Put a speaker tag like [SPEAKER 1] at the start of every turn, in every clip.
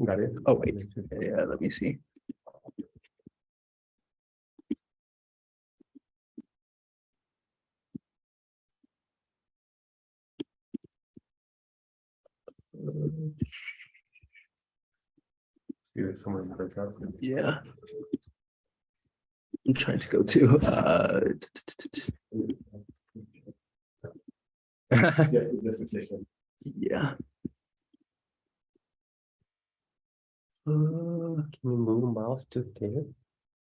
[SPEAKER 1] Got it.
[SPEAKER 2] Oh, wait. Yeah, let me see.
[SPEAKER 1] See if someone breaks out.
[SPEAKER 2] Yeah. I'm trying to go to yeah.
[SPEAKER 1] Can you move mouse to here?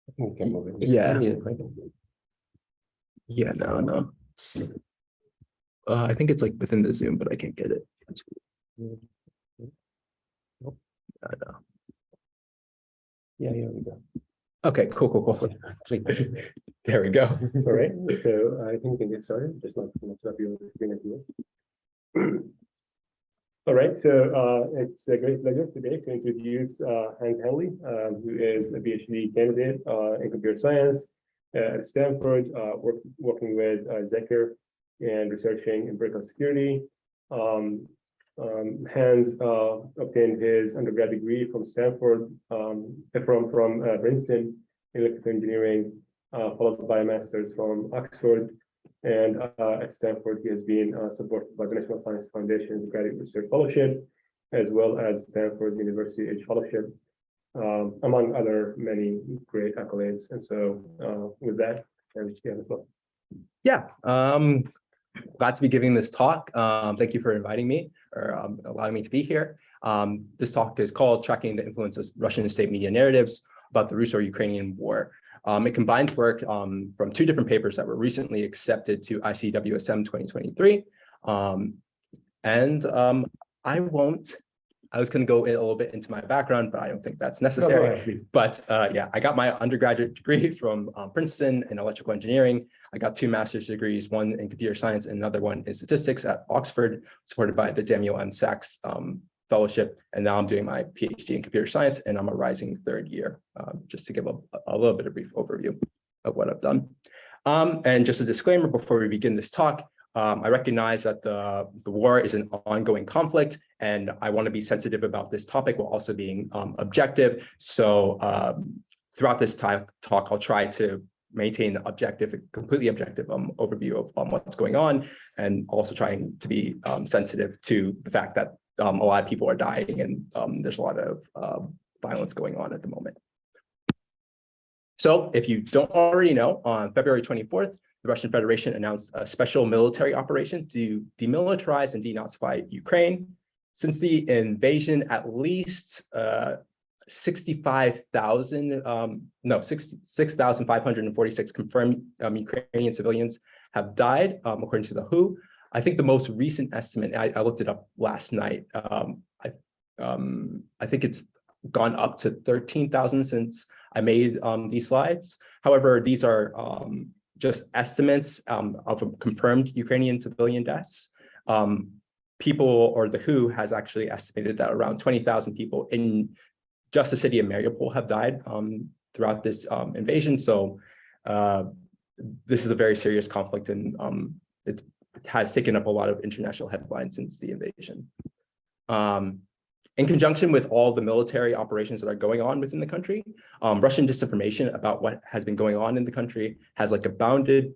[SPEAKER 1] I think we can move it.
[SPEAKER 2] Yeah.
[SPEAKER 1] Right?
[SPEAKER 2] Yeah, no. I think it's like within the Zoom, but I can't get it.
[SPEAKER 1] Nope.
[SPEAKER 2] No.
[SPEAKER 1] Yeah, we go.
[SPEAKER 2] Okay, cool. There we go.
[SPEAKER 1] All right, so I think we can get started. Just like up your screen as well. All right, so it's a great pleasure today to introduce Hans Hanley, who is a PhD candidate in computer science at Stanford, working with Zeker and researching empirical security. Hans obtained his undergrad degree from Stanford, from Princeton in electrical engineering, followed by a master's from Oxford. And at Stanford, he has been supported by the National Science Foundation's Graduate Research Fellowship, as well as Stanford's University Edge Fellowship, among other many great accolades. And so with that, I will share the floor.
[SPEAKER 2] Yeah, glad to be giving this talk. Thank you for inviting me or allowing me to be here. This talk is called Tracking the Influence of Russian State Media Narratives about the Russo-Ukrainian War. It combines work from two different papers that were recently accepted to ICWSM 2023. I was going to go a little bit into my background, but I don't think that's necessary. But yeah, I got my undergraduate degree from Princeton in electrical engineering. I got 2 master's degrees, one in computer science and another one in statistics at Oxford, supported by the Daniel M. Sachs Fellowship. And now I'm doing my PhD in computer science, and I'm a rising 3rd year, just to give a little bit of brief overview of what I've done. And just a disclaimer before we begin this talk, I recognize that the war is an ongoing conflict, and I want to be sensitive about this topic while also being objective. So throughout this talk, I'll try to maintain a completely objective overview of what's going on, and also trying to be sensitive to the fact that a lot of people are dying, and there's a lot of violence going on at the moment. So if you don't already know, on February 24th, the Russian Federation announced a special military operation to demilitarize and denazify Ukraine. Since the invasion, at least 6,546 confirmed Ukrainian civilians have died, according to the WHO. I think the most recent estimate, I looked it up last night, I think it's gone up to 13,000 since I made these slides. However, these are just estimates of confirmed Ukrainian civilian deaths. People, or the WHO, has actually estimated that around 20,000 people in just the city of Mariupol have died throughout this invasion. So this is a very serious conflict, and it has taken up a lot of international headlines since the invasion. In conjunction with all the military operations that are going on within the country, Russian disinformation about what has been going on in the country has abounded.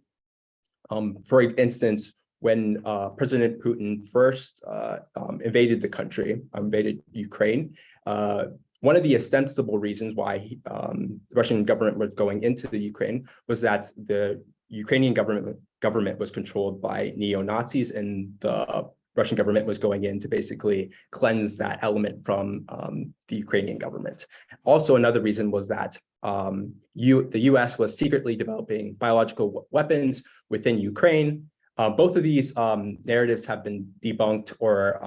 [SPEAKER 2] For instance, when President Putin first invaded the country, invaded Ukraine, one of the ostensible reasons why the Russian government was going into the Ukraine was that the Ukrainian government was controlled by neo-Nazis, and the Russian government was going in to basically cleanse that element from the Ukrainian government. Also, another reason was that the US was secretly developing biological weapons within Ukraine. Both of these narratives have been debunked or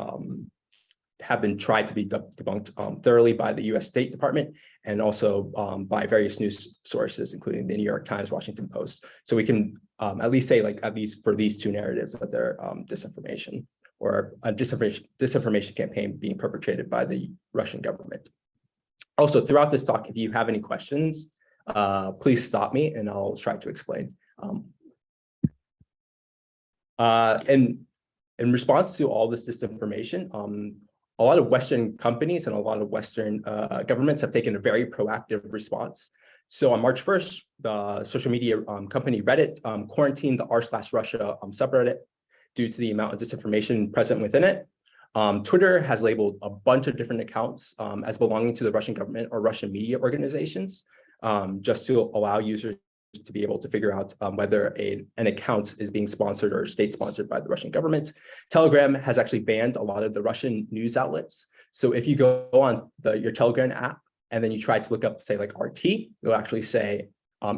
[SPEAKER 2] have been tried to be debunked thoroughly by the US State Department, and also by various news sources, including the New York Times, Washington Post. So we can at least say, at least for these 2 narratives, that they're disinformation, or a disinformation campaign being perpetrated by the Russian government. Also, throughout this talk, if you have any questions, please stop me and I'll try to explain. And in response to all this disinformation, a lot of Western companies and a lot of Western governments have taken a very proactive response. So on March 1st, the social media company Reddit quarantined the r/Russia subreddit due to the amount of disinformation present within it. Twitter has labeled a bunch of different accounts as belonging to the Russian government or Russian media organizations, just to allow users to be able to figure out whether an account is being sponsored or state-sponsored by the Russian government. Telegram has actually banned a lot of the Russian news outlets. So if you go on your Telegram app and then you try to look up, say, like RT, it'll actually say,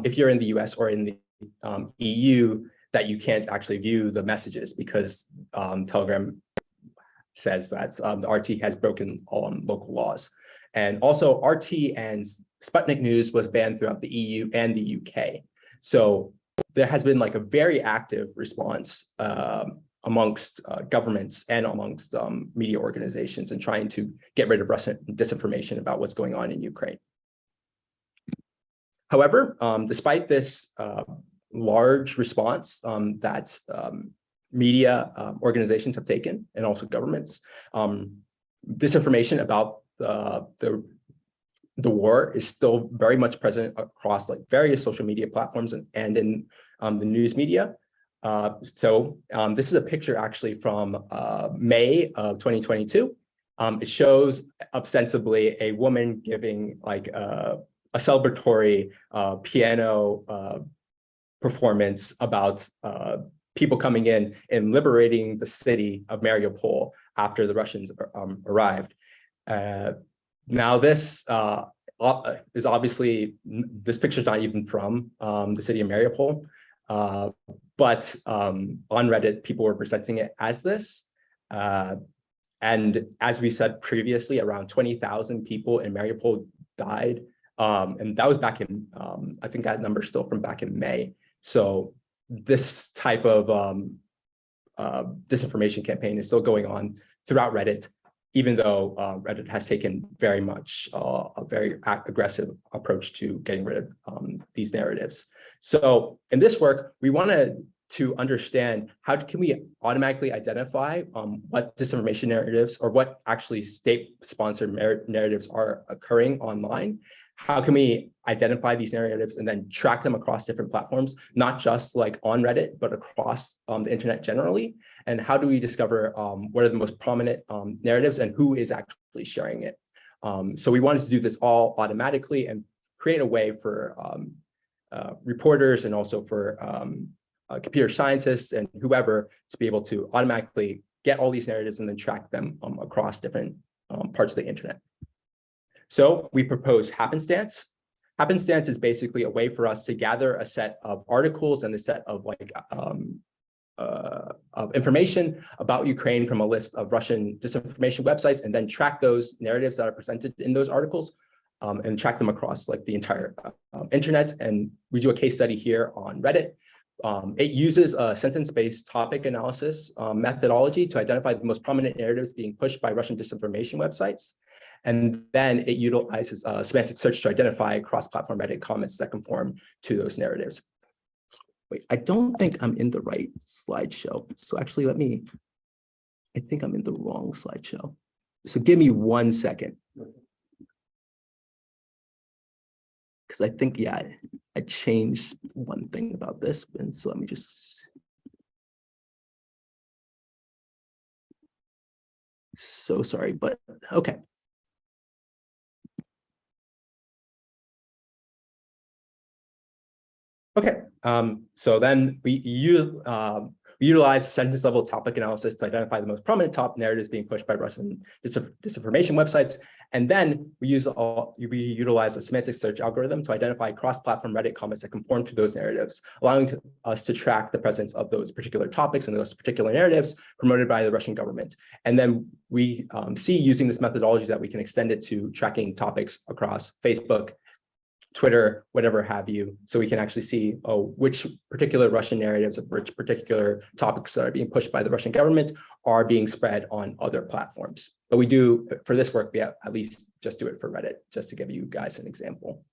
[SPEAKER 2] if you're in the US or in the EU, that you can't actually view the messages because Telegram says that the RT has broken local laws. And also RT and Sputnik News was banned throughout the EU and the UK. So there has been like a very active response amongst governments and amongst media organizations in trying to get rid of Russian disinformation about what's going on in Ukraine. However, despite this large response that media organizations have taken, and also governments, disinformation about the war is still very much present across like various social media platforms and in the news media. So this is a picture actually from May of 2022. It shows ostensibly a woman giving like a celebratory piano performance about people coming in and liberating the city of Mariupol after the Russians arrived. Now this is obviously, this picture is not even from the city of Mariupol, but on Reddit, people were presenting it as this. And as we said previously, around 20,000 people in Mariupol died. And that was back in, I think that number is still from back in May. So this type of disinformation campaign is still going on throughout Reddit, even though Reddit has taken very much a very aggressive approach to getting rid of these narratives. So in this work, we wanted to understand how can we automatically identify what disinformation narratives or what actually state-sponsored narratives are occurring online. How can we identify these narratives and then track them across different platforms, not just like on Reddit, but across the internet generally? And how do we discover what are the most prominent narratives and who is actually sharing it? So we wanted to do this all automatically and create a way for reporters and also for computer scientists and whoever to be able to automatically get all these narratives and then track them across different parts of the internet. So we propose happenstance. Happenstance is basically a way for us to gather a set of articles and a set of like of information about Ukraine from a list of Russian disinformation websites, and then track those narratives that are presented in those articles and track them across like the entire internet. And we do a case study here on Reddit. It uses a sentence-based topic analysis methodology to identify the most prominent narratives being pushed by Russian disinformation websites. And then it utilizes semantic search to identify cross-platform Reddit comments that conform to those narratives. Wait, I don't think I'm in the right slideshow. So actually, I think I'm in the wrong slideshow. So give me 1 second. Because I think, yeah, I changed one thing about this. And so let me just. So sorry, but okay. Okay, so then we utilize sentence level topic analysis to identify the most prominent top narratives being pushed by Russian disinformation websites. And then we utilize a semantic search algorithm to identify cross-platform Reddit comments that conform to those narratives, allowing us to track the presence of those particular topics and those particular narratives promoted by the Russian government. And then we see using this methodology that we can extend it to tracking topics across Facebook, Twitter, whatever have you, so we can actually see which particular Russian narratives or which particular topics that are being pushed by the Russian government are being spread on other platforms. But we do, for this work, we at least just do it for Reddit, just to give you guys an example.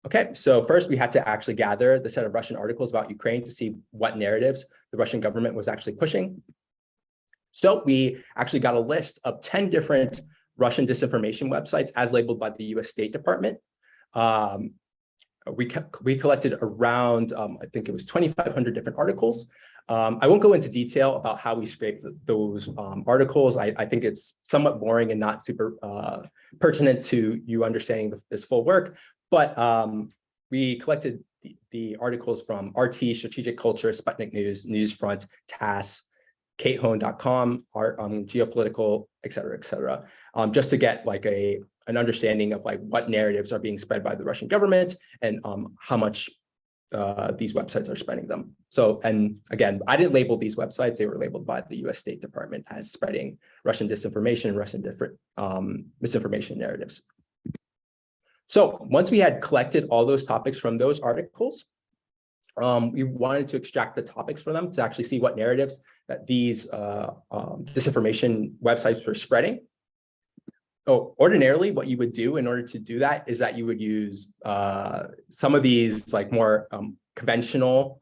[SPEAKER 2] Okay, so first we had to actually gather the set of Russian articles about Ukraine to see what narratives the Russian government was actually pushing. So we actually got a list of 10 different Russian disinformation websites as labeled by the US State Department. We collected around, I think it was 2,500 different articles. I won't go into detail about how we scraped those articles. I think it's somewhat boring and not super pertinent to you understanding this full work, but we collected the articles from RT, Strategic Culture, Sputnik News, Newsfront, TASS, katehone.com, geopolitical, et cetera, just to get like an understanding of like what narratives are being spread by the Russian government and how much these websites are spreading them. So, and again, I didn't label these websites, they were labeled by the US State Department as spreading Russian disinformation, Russian misinformation narratives. So once we had collected all those topics from those articles, we wanted to extract the topics for them to actually see what narratives that these disinformation websites were spreading. Oh, ordinarily, what you would do in order to do that is that you would use some of these like more conventional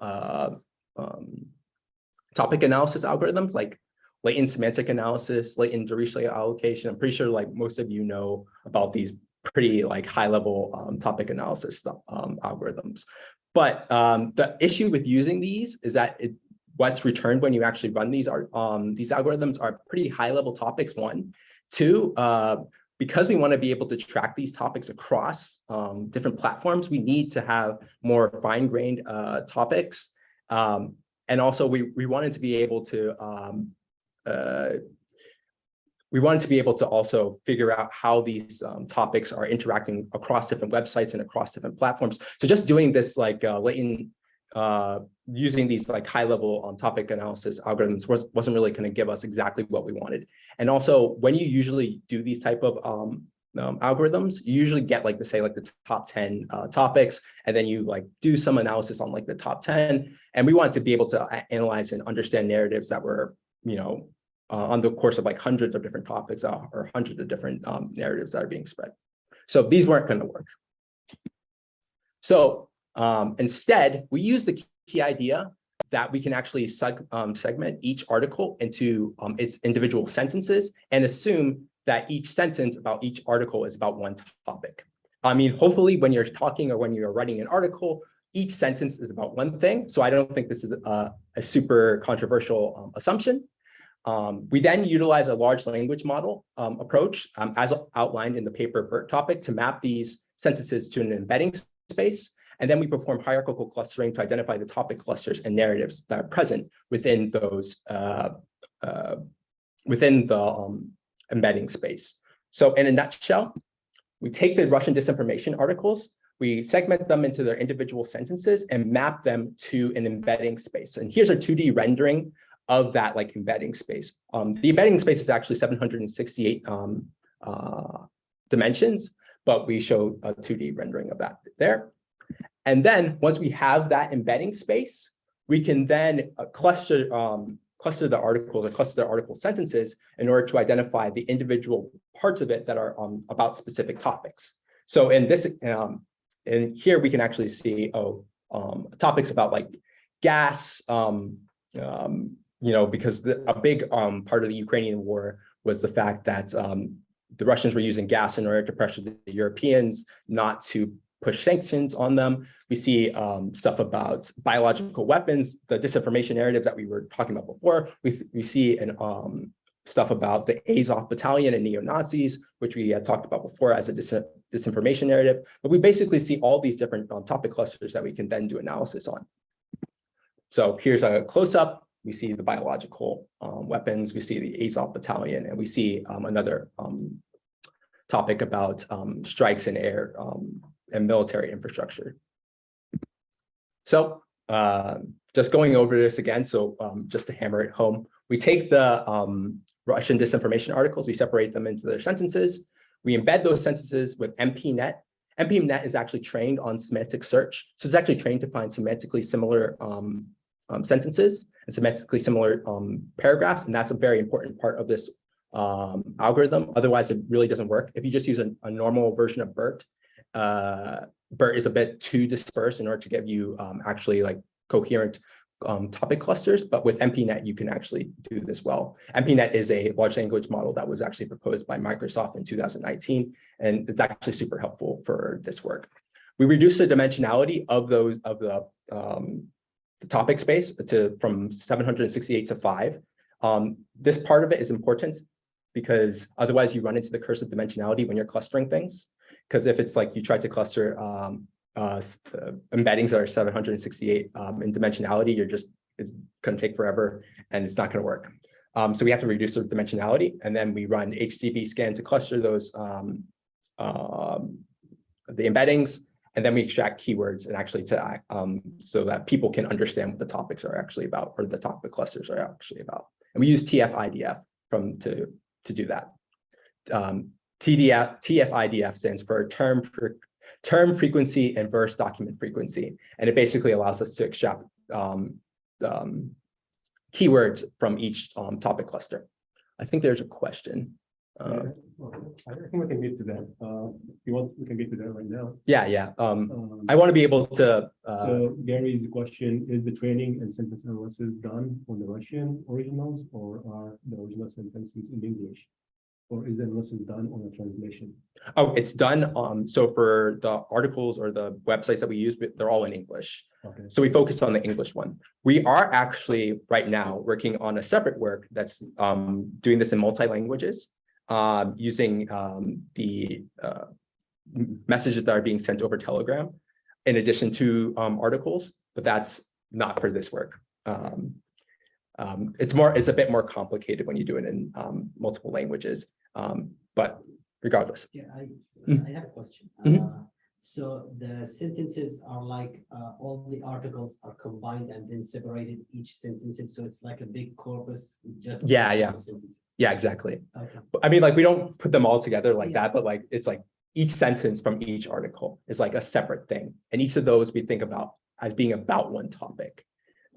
[SPEAKER 2] topic analysis algorithms, like latent semantic analysis, latent Dirichlet allocation. I'm pretty sure like most of you know about these pretty like high level topic analysis algorithms. But the issue with using these is that what's returned when you actually run these algorithms are pretty high level topics, one. Two, because we want to be able to track these topics across different platforms, we need to have more fine-grained topics. And also we wanted to be able to also figure out how these topics are interacting across different websites and across different platforms. So just doing this like latent, using these like high-level topic analysis algorithms wasn't really going to give us exactly what we wanted. And also, when you usually do these type of algorithms, you usually get like the top 10 topics, and then you like do some analysis on like the top 10. And we wanted to be able to analyze and understand narratives that were, you know, on the course of like hundreds of different topics or hundreds of different narratives that are being spread. So these weren't going to work. So instead, we use the key idea that we can actually segment each article into its individual sentences and assume that each sentence about each article is about one topic. I mean, hopefully when you're talking or when you're writing an article, each sentence is about one thing. So I don't think this is a super controversial assumption. We then utilize a large language model approach as outlined in the paper BERT topic to map these sentences to an embedding space. And then we perform hierarchical clustering to identify the topic clusters and narratives that are present within those within the embedding space. So in a nutshell, we take the Russian disinformation articles, we segment them into their individual sentences and map them to an embedding space. And here's a 2D rendering of that like embedding space. The embedding space is actually 768 dimensions, but we show a 2D rendering of that there. And then once we have that embedding space, we can then cluster the articles or cluster the article sentences in order to identify the individual parts of it that are about specific topics. So in this, and here we can actually see topics about like gas, you know, because a big part of the Ukrainian war was the fact that the Russians were using gas in order to pressure the Europeans not to push sanctions on them. We see stuff about biological weapons, the disinformation narratives that we were talking about before. We see stuff about the Azov battalion and neo-Nazis, which we had talked about before as a disinformation narrative. But we basically see all these different topic clusters that we can then do analysis on. So here's a close-up. We see the biological weapons, we see the Azov battalion, and we see another topic about strikes in air and military infrastructure. So just going over this again, so just to hammer it home, we take the Russian disinformation articles, we separate them into their sentences, we embed those sentences with MPNet. MPNet is actually trained on semantic search, so it's actually trained to find semantically similar sentences and semantically similar paragraphs, and that's a very important part of this algorithm. Otherwise, it really doesn't work. If you just use a normal version of BERT, BERT is a bit too dispersed in order to give you actually like coherent topic clusters, but with MPNet, you can actually do this well. MPNet is a large language model that was actually proposed by Microsoft in 2019, and it's actually super helpful for this work. We reduced the dimensionality of the topic space from 768 to 5. This part of it is important because otherwise you run into the curse of dimensionality when you're clustering things. Because if it's like you try to cluster embeddings that are 768 in dimensionality, it's going to take forever and it's not going to work. So we have to reduce the dimensionality, and then we run HDB scan to cluster those the embeddings, and then we extract keywords and actually so that people can understand what the topics are actually about, or the topic clusters are actually about. And we use TF-IDF to do that. TF-IDF stands for term frequency and verse document frequency, and it basically allows us to extract keywords from each topic cluster. I think there's a question.
[SPEAKER 1] I think we can get to that. If you want, we can get to that right now.
[SPEAKER 2] Yeah. I want to be able to.
[SPEAKER 1] So Gary's question: is the training and sentence analysis done on the Russian originals, or are the original sentences in English, or is the analysis done on a translation?
[SPEAKER 2] Oh, it's done. So for the articles or the websites that we use, they're all in English.
[SPEAKER 1] Okay.
[SPEAKER 2] So we focus on the English one. We are actually right now working on a separate work that's doing this in multi-languages, using the messages that are being sent over Telegram in addition to articles, but that's not for this work. It's a bit more complicated when you do it in multiple languages, but regardless.
[SPEAKER 3] Yeah, I have a question. So the sentences are like all the articles are combined and then separated each sentences. So it's like a big corpus. Just
[SPEAKER 2] Yeah, exactly.
[SPEAKER 3] Okay.
[SPEAKER 2] I mean, like we don't put them all together like that, but like it's like each sentence from each article is like a separate thing, and each of those we think about as being about one topic.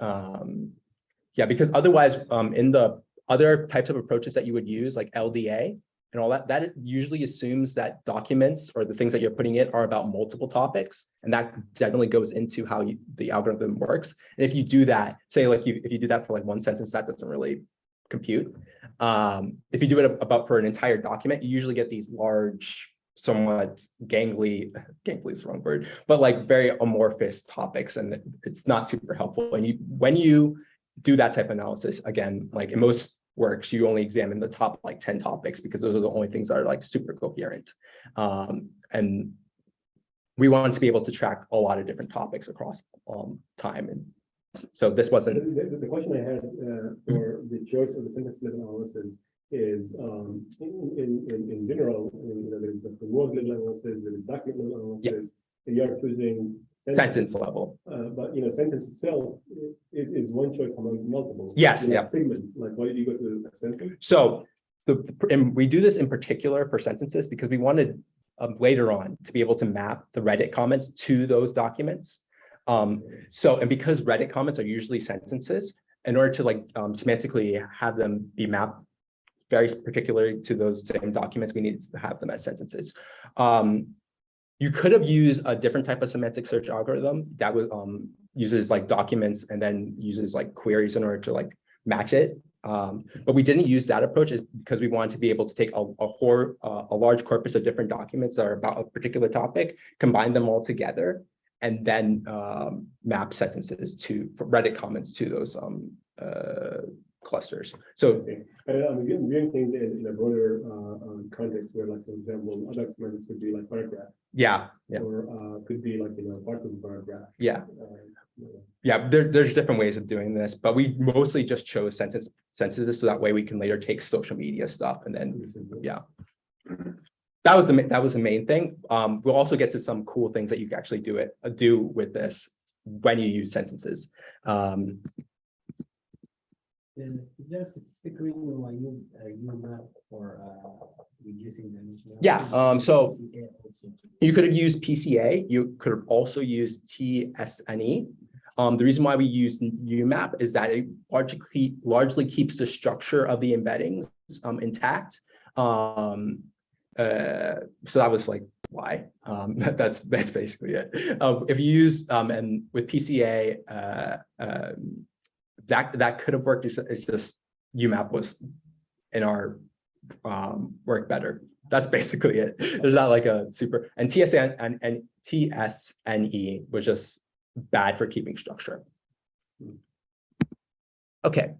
[SPEAKER 2] Yeah, because otherwise, in the other types of approaches that you would use, like LDA and all that, that usually assumes that documents or the things that you're putting in are about multiple topics, and that generally goes into how the algorithm works. And if you do that, say like if you do that for like one sentence, that doesn't really compute. If you do it for an entire document, you usually get these large, somewhat gangly is the wrong word, but like very amorphous topics, and it's not super helpful. And when you do that type of analysis, again, like in most works, you only examine the top like 10 topics because those are the only things that are like super coherent. And we wanted to be able to track a lot of different topics across time. And so this wasn't.
[SPEAKER 1] The question I had for the choice of the sentence level analysis is in general, there's the word level analysis, there's document level analysis, and you're choosing
[SPEAKER 2] sentence level.
[SPEAKER 1] But sentence itself is one choice among multiple.
[SPEAKER 2] Yes, yeah.
[SPEAKER 1] Segment, like why did you go to a sentence?
[SPEAKER 2] So and we do this in particular for sentences because we wanted later on to be able to map the Reddit comments to those documents. And because Reddit comments are usually sentences, in order to like semantically have them be mapped very particularly to those same documents, we needed to have them as sentences. You could have used a different type of semantic search algorithm that would uses like documents and then uses like queries in order to like match it. But we didn't use that approach is because we wanted to be able to take a large corpus of different documents that are about a particular topic, combine them all together, and then map sentences to Reddit comments to those clusters. So
[SPEAKER 1] I'm viewing things in a broader context where, like, for example, other comments could be like paragraph.
[SPEAKER 2] Yeah.
[SPEAKER 1] Or could be like part of the paragraph.
[SPEAKER 2] Yeah. Yeah, there's different ways of doing this, but we mostly just chose sentences so that way we can later take social media stuff and then that was the main thing. We'll also get to some cool things that you can actually do with this when you use sentences.
[SPEAKER 3] Is there a specific reason why you use that for reducing the
[SPEAKER 2] Yeah, so you could have used PCA. You could have also used TSNE. The reason why we use UMAP is that it largely keeps the structure of the embeddings intact. So that was like why. That's basically it. If you use and with PCA, that could have worked. It's just UMAP was in our work better. That's basically it. There's not like a super, and TSN and TSNE was just bad for keeping structure. Okay,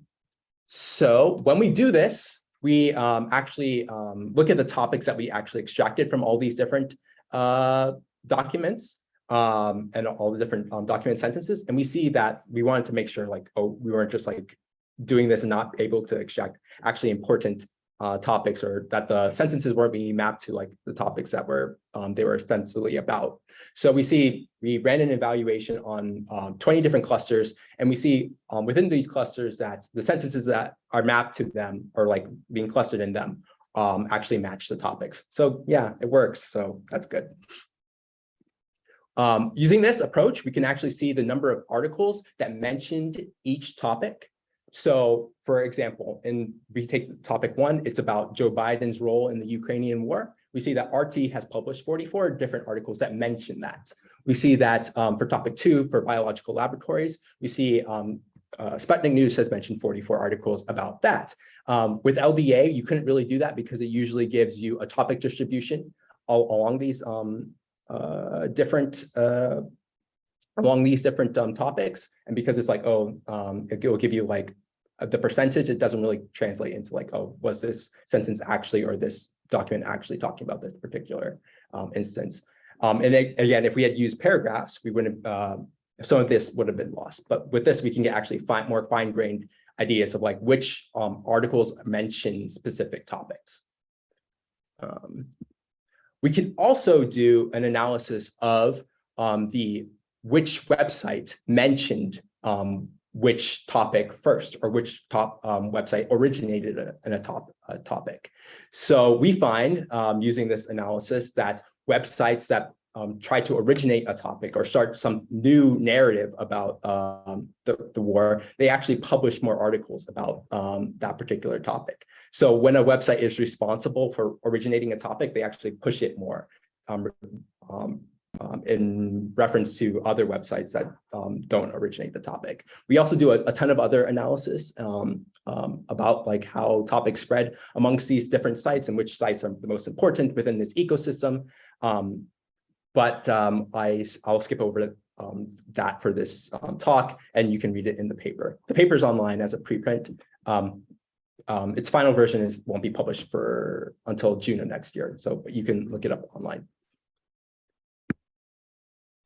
[SPEAKER 2] so when we do this, we actually look at the topics that we actually extracted from all these different documents and all the different document sentences, and we see that we wanted to make sure, like, oh, we weren't just like doing this and not able to extract actually important topics, or that the sentences weren't being mapped to like the topics that were they were ostensibly about. So we ran an evaluation on 20 different clusters, and we see within these clusters that the sentences that are mapped to them, or like being clustered in them, actually match the topics. So yeah, it works. So that's good. Using this approach, we can actually see the number of articles that mentioned each topic. So, for example, we take topic 1, it's about Joe Biden's role in the Ukrainian war. We see that RT has published 44 different articles that mention that. We see that for topic 2, for biological laboratories, we see Sputnik News has mentioned 44 articles about that. With LDA, you couldn't really do that because it usually gives you a topic distribution along these different topics, and because it's like, oh, it will give you like the percentage, it doesn't really translate into like, oh, was this sentence actually, or this document actually talking about this particular instance. And again, if we had used paragraphs, we wouldn't, some of this would have been lost. But with this, we can get actually more fine-grained ideas of like which articles mention specific topics. We can also do an analysis of which website mentioned which topic first, or which website originated in a topic. So we find, using this analysis, that websites that try to originate a topic or start some new narrative about the war, they actually publish more articles about that particular topic. So when a website is responsible for originating a topic, they actually push it more in reference to other websites that don't originate the topic. We also do a ton of other analysis about like how topics spread amongst these different sites and which sites are the most important within this ecosystem. But I'll skip over that for this talk, and you can read it in the paper. The paper is online as a preprint. Its final version won't be published until June of next year, so you can look it up online.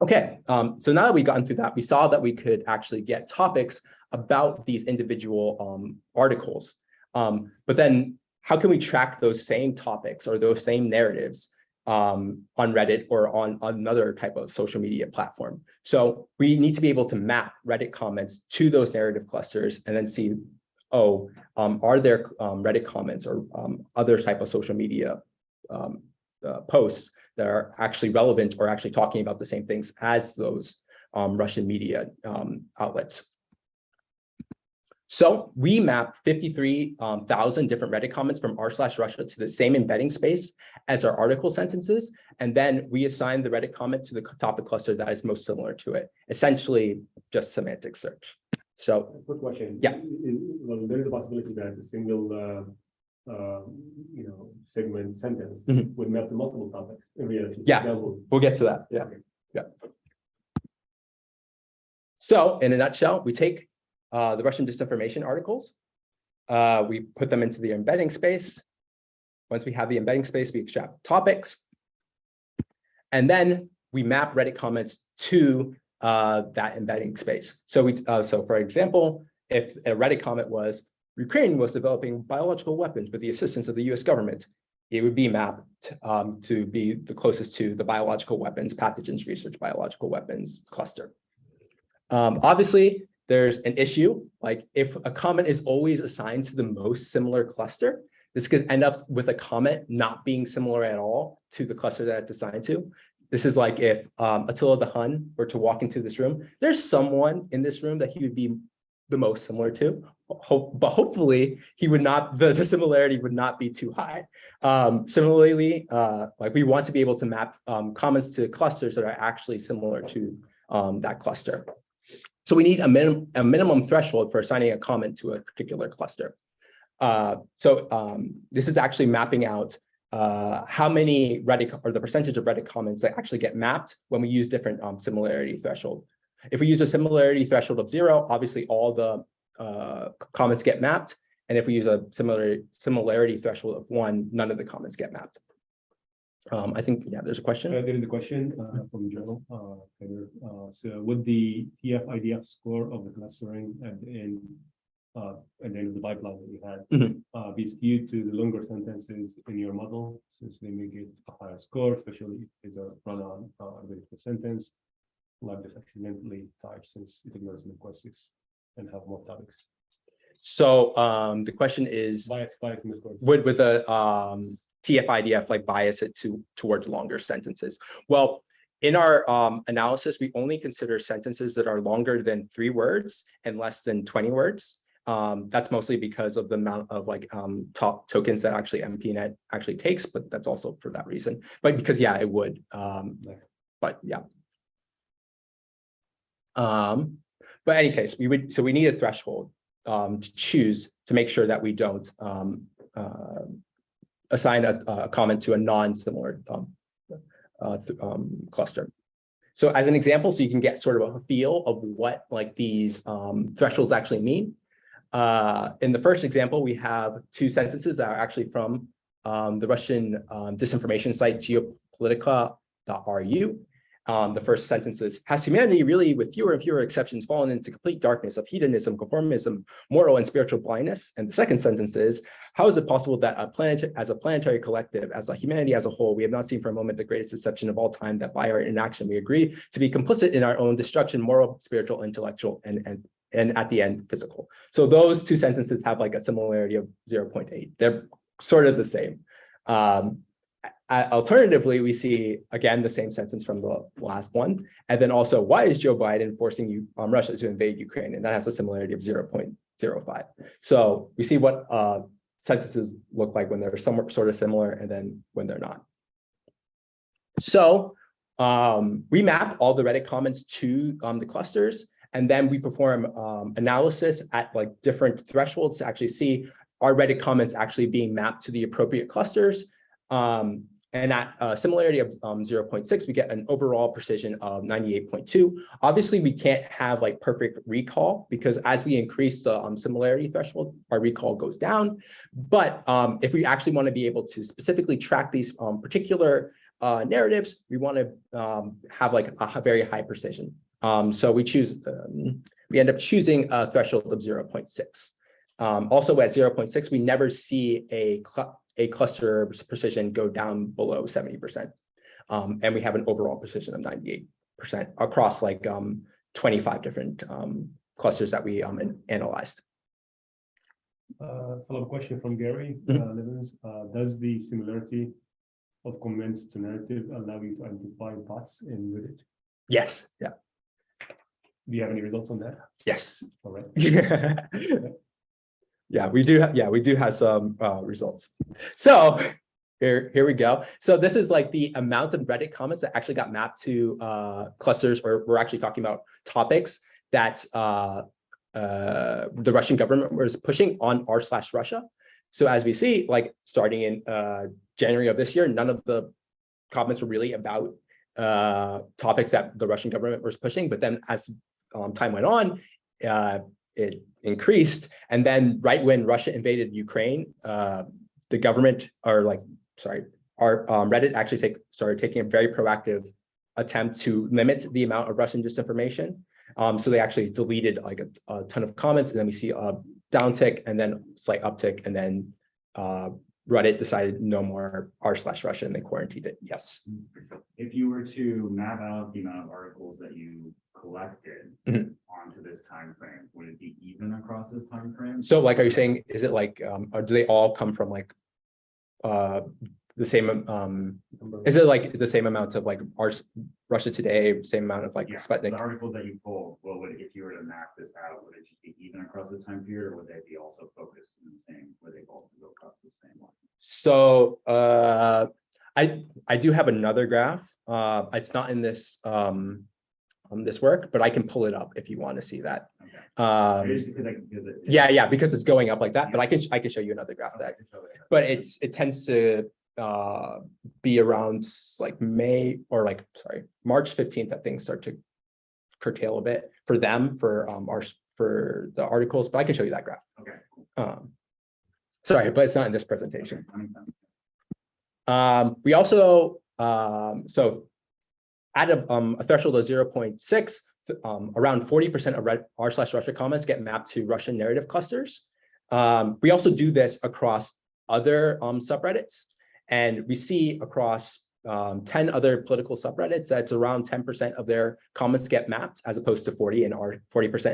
[SPEAKER 2] Okay, so now that we've gotten through that, we saw that we could actually get topics about these individual articles. But then how can we track those same topics or those same narratives on Reddit or on another type of social media platform? So we need to be able to map Reddit comments to those narrative clusters and then see, oh, are there Reddit comments or other type of social media posts that are actually relevant or actually talking about the same things as those Russian media outlets. So we mapped 53,000 different Reddit comments from r/Russia to the same embedding space as our article sentences. And then we assigned the Reddit comment to the topic cluster that is most similar to it, essentially just semantic search. So,
[SPEAKER 1] quick question.
[SPEAKER 2] Yeah.
[SPEAKER 1] Well, there is a possibility that a single segment sentence would map to multiple topics in reality.
[SPEAKER 2] Yeah, we'll get to that. Yeah,
[SPEAKER 1] okay.
[SPEAKER 2] Yeah. So in a nutshell, we take the Russian disinformation articles, we put them into the embedding space. Once we have the embedding space, we extract topics, and then we map Reddit comments to that embedding space. So so for example, if a Reddit comment was, Ukraine was developing biological weapons with the assistance of the US government, it would be mapped to be the closest to the biological weapons, pathogens research biological weapons cluster. Obviously, there's an issue, like if a comment is always assigned to the most similar cluster, this could end up with a comment not being similar at all to the cluster that it's assigned to. This is like if Attila the Hun were to walk into this room, there's someone in this room that he would be the most similar to, but hopefully he would not, the similarity would not be too high. Similarly, like we want to be able to map comments to clusters that are actually similar to that cluster. So we need a minimum threshold for assigning a comment to a particular cluster. This is actually mapping out how many Reddit or the percentage of Reddit comments that actually get mapped when we use different similarity threshold. If we use a similarity threshold of 0, obviously all the comments get mapped. And if we use a similarity threshold of 1, none of the comments get mapped. I think, yeah, there's a question.
[SPEAKER 1] There is a question from Joe. So would the TF-IDF score of the clustering at the end of the pipeline that you had be skewed to the longer sentences in your model, since they may get a higher score, especially if there's a run-on the sentence, like this accidentally typed since it ignores the linguistics and have more topics.
[SPEAKER 2] So the question is,
[SPEAKER 1] Bias in the scores.
[SPEAKER 2] would the TF-IDF like bias it towards longer sentences? Well, in our analysis, we only consider sentences that are longer than 3 words and less than 20 words. That's mostly because of the amount of like top tokens that actually MPNet actually takes, but that's also for that reason. But because yeah, it would. But yeah. But in any case, we need a threshold to choose to make sure that we don't assign a comment to a non-similar cluster. So as an example, so you can get sort of a feel of what like these thresholds actually mean. In the first example, we have 2 sentences that are actually from the Russian disinformation site geopolitica.ru. The first sentence is, has humanity really, with fewer and fewer exceptions, fallen into complete darkness of hedonism, conformism, moral and spiritual blindness? And the second sentence is, how is it possible that as a planetary collective, as a humanity as a whole, we have not seen for a moment the greatest deception of all time, that by our inaction we agree to be complicit in our own destruction, moral, spiritual, intellectual, and at the end, physical. So those 2 sentences have like a similarity of 0.8. They're sort of the same. Alternatively, we see, again, the same sentence from the last one. And then also, why is Joe Biden forcing Russia to invade Ukraine? And that has a similarity of 0.05. So we see what sentences look like when they're somewhat sort of similar and then when they're not. So we map all the Reddit comments to the clusters, and then we perform analysis at like different thresholds to actually see, are Reddit comments actually being mapped to the appropriate clusters? And at a similarity of 0.6, we get an overall precision of 98.2. Obviously, we can't have like perfect recall because as we increase the similarity threshold, our recall goes down. But if we actually want to be able to specifically track these particular narratives, we want to have like a very high precision. So we end up choosing a threshold of 0.6. Also at 0.6, we never see a cluster precision go down below 70%. And we have an overall precision of 98% across like 25 different clusters that we analyzed.
[SPEAKER 1] Follow-up question from Gary Levins. Does the similarity of comments to narrative allow you to identify bots in Reddit?
[SPEAKER 2] Yes. Yeah.
[SPEAKER 1] Do you have any results on that?
[SPEAKER 2] Yes.
[SPEAKER 1] All right.
[SPEAKER 2] Yeah, we do. We do have some results. So here we go. So this is like the amount of Reddit comments that actually got mapped to clusters, or we're actually talking about topics that the Russian government was pushing on r/Russia. So as we see, like starting in January of this year, none of the comments were really about topics that the Russian government was pushing. But then as time went on, it increased. And then right when Russia invaded Ukraine, the government, or like, sorry, our Reddit actually started taking a very proactive attempt to limit the amount of Russian disinformation. So they actually deleted like a ton of comments, and then we see a downtick and then slight uptick, and then Reddit decided no more r/Russia, and they quarantined it. Yes.
[SPEAKER 4] If you were to map out the amount of articles that you collected onto this time frame, would it be even across this time frame?
[SPEAKER 2] So like, are you saying, is it like, or do they all come from like the same, is it like the same amount of like Russia Today, same amount of like Sputnik?
[SPEAKER 4] The articles that you pulled, well, if you were to map this out, would it just be even across the time period, or would they be also focused in the same, would they also go across the same line?
[SPEAKER 2] So I do have another graph. It's not in this this work, but I can pull it up if you want to see that.
[SPEAKER 4] Okay. Just because
[SPEAKER 2] Yeah, because it's going up like that, but I can show you another graph that, but it tends to be around like March 15th that things start to curtail a bit for them for the articles, but I can show you that graph.
[SPEAKER 4] Okay.
[SPEAKER 2] Sorry, but it's not in this presentation. We also so at a threshold of 0.6, around 40% of r/Russia comments get mapped to Russian narrative clusters. We also do this across other subreddits, and we see across 10 other political subreddits that's around 10% of their comments get mapped, as opposed to 40% in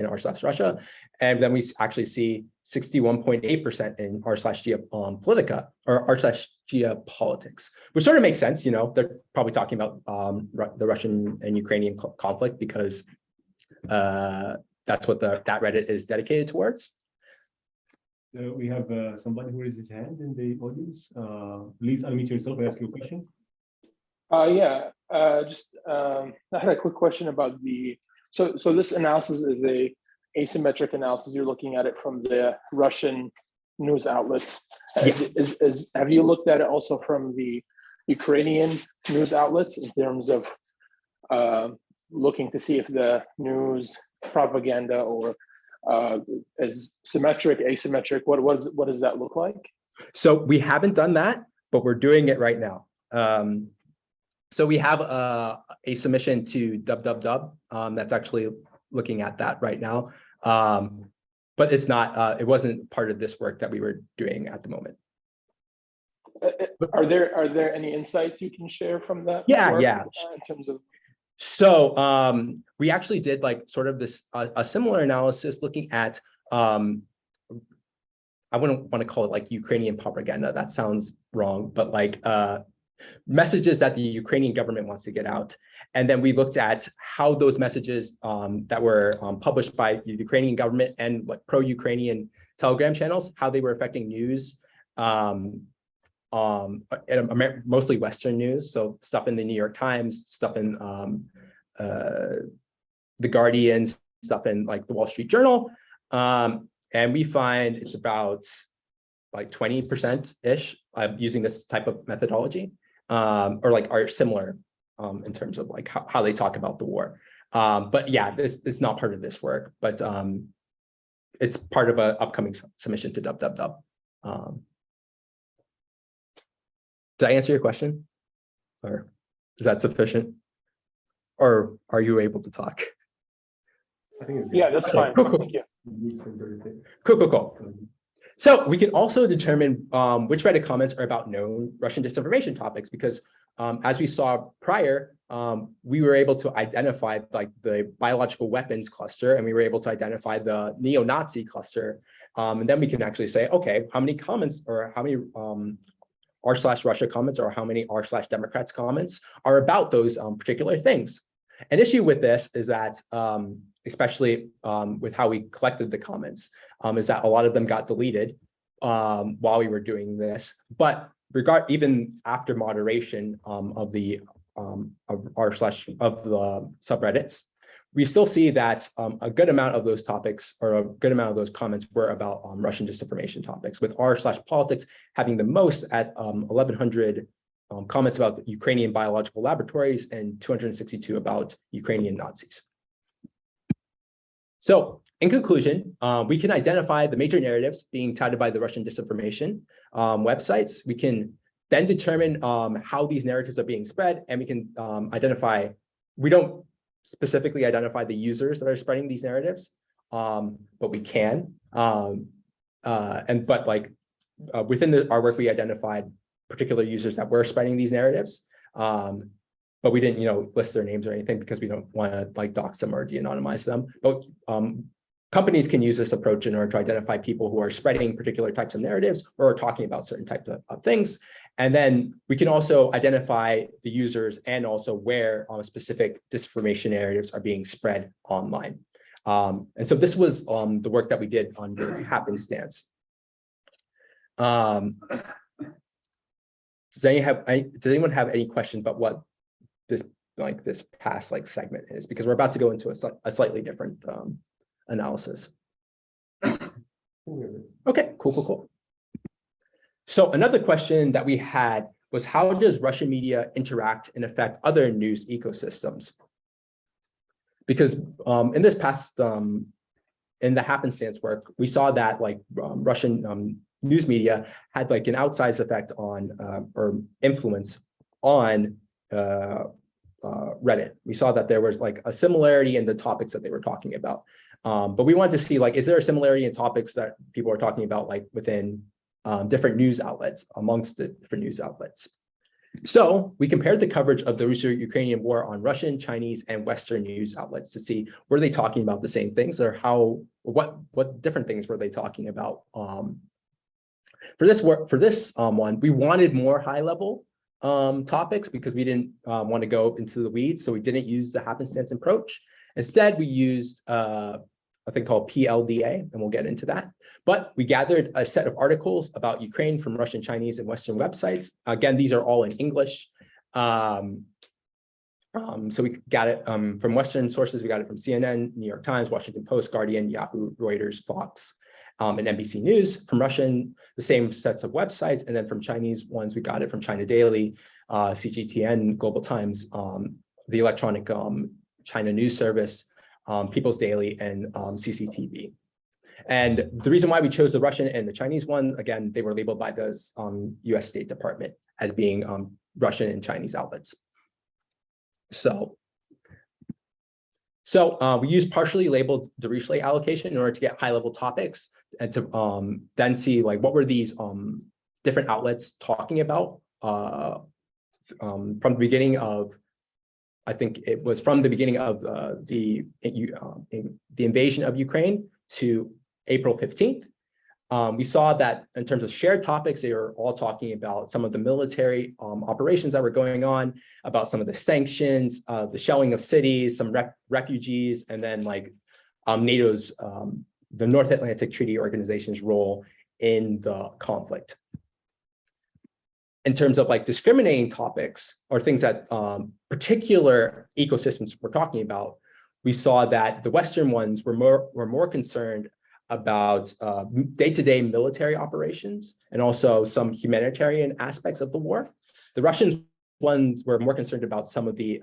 [SPEAKER 2] r/Russia, and then we actually see 61.8% in r/Politica or r/Geopolitics, which sort of makes sense. You know, they're probably talking about the Russian and Ukrainian conflict because that's what that Reddit is dedicated towards.
[SPEAKER 1] So we have somebody who raised his hand in the audience. Please unmute yourself and ask your question.
[SPEAKER 5] Yeah, I had a quick question about so this analysis is a asymmetric analysis. You're looking at it from the Russian news outlets.
[SPEAKER 2] Yeah.
[SPEAKER 5] Have you looked at it also from the Ukrainian news outlets in terms of looking to see if the news propaganda or is symmetric, asymmetric? What does that look like?
[SPEAKER 2] So we haven't done that, but we're doing it right now. So we have a submission to www that's actually looking at that right now. But it's not, it wasn't part of this work that we were doing at the moment.
[SPEAKER 5] Are there any insights you can share from that?
[SPEAKER 2] Yeah,
[SPEAKER 5] work,
[SPEAKER 2] yeah.
[SPEAKER 5] in terms of.
[SPEAKER 2] So we actually did like sort of this a similar analysis looking at I wouldn't want to call it like Ukrainian propaganda. That sounds wrong, but like messages that the Ukrainian government wants to get out. And then we looked at how those messages that were published by the Ukrainian government and like pro-Ukrainian Telegram channels, how they were affecting news, mostly Western news. So stuff in the New York Times, stuff in the Guardian, stuff in like the Wall Street Journal. And we find it's about like 20%-ish using this type of methodology, or like are similar in terms of like how they talk about the war. But yeah, it's not part of this work, but it's part of an upcoming submission to www. Did I answer your question? Or is that sufficient? Or are you able to talk?
[SPEAKER 1] I think
[SPEAKER 5] Yeah, that's fine.
[SPEAKER 2] Cool.
[SPEAKER 5] Thank you.
[SPEAKER 2] Cool. So we can also determine which Reddit comments are about known Russian disinformation topics, because as we saw prior, we were able to identify like the biological weapons cluster, and we were able to identify the neo-Nazi cluster. And then we can actually say, okay, how many comments or how many r/Russia comments or how many r/Democrats comments are about those particular things. An issue with this is that, especially with how we collected the comments, is that a lot of them got deleted while we were doing this. But even after moderation of the subreddits, we still see that a good amount of those topics or a good amount of those comments were about Russian disinformation topics, with r/politics having the most at 1,100 comments about the Ukrainian biological laboratories and 262 about Ukrainian Nazis. So in conclusion, we can identify the major narratives being touted by the Russian disinformation websites. We can then determine how these narratives are being spread, and we can we don't specifically identify the users that are spreading these narratives, but we can. Within our work, we identified particular users that were spreading these narratives, but we didn't, list their names or anything because we don't want to like dox them or de-anonymize them. But companies can use this approach in order to identify people who are spreading particular types of narratives or are talking about certain types of things. And then we can also identify the users and also where specific disinformation narratives are being spread online. And so this was the work that we did under happenstance. Does anyone have any questions about what this like this past like segment is, because we're about to go into a slightly different analysis. Okay, cool. So another question that we had was, how does Russian media interact and affect other news ecosystems? Because in this past, in the happenstance work, we saw that like Russian news media had like an outsized effect on or influence on Reddit. We saw that there was like a similarity in the topics that they were talking about. But we wanted to see, like, is there a similarity in topics that people are talking about, like within different news outlets, amongst the different news outlets? So we compared the coverage of the Russo-Ukrainian war on Russian, Chinese, and Western news outlets to see, were they talking about the same things, or what different things were they talking about? For this one, we wanted more high-level topics because we didn't want to go into the weeds, so we didn't use the happenstance approach. Instead, we used a thing called PLDA, and we'll get into that. But we gathered a set of articles about Ukraine from Russian, Chinese, and Western websites. Again, these are all in English. So we got it from Western sources. We got it from CNN, New York Times, Washington Post, Guardian, Yahoo, Reuters, Fox, and NBC News. From Russian, the same sets of websites. And then from Chinese ones, we got it from China Daily, CGTN, Global Times, the electronic China News Service, People's Daily, and CCTV. And the reason why we chose the Russian and the Chinese one, again, they were labeled by the US State Department as being Russian and Chinese outlets. So we used partially labeled Dirichlet allocation in order to get high-level topics and to then see like what were these different outlets talking about from the beginning of, I think it was from the beginning of the invasion of Ukraine to April 15th. We saw that in terms of shared topics, they were all talking about some of the military operations that were going on, about some of the sanctions, the shelling of cities, some refugees, and then like NATO's, the North Atlantic Treaty Organization's role in the conflict. In terms of like discriminating topics or things that particular ecosystems were talking about, we saw that the Western ones were more concerned about day-to-day military operations and also some humanitarian aspects of the war. The Russian ones were more concerned about some of the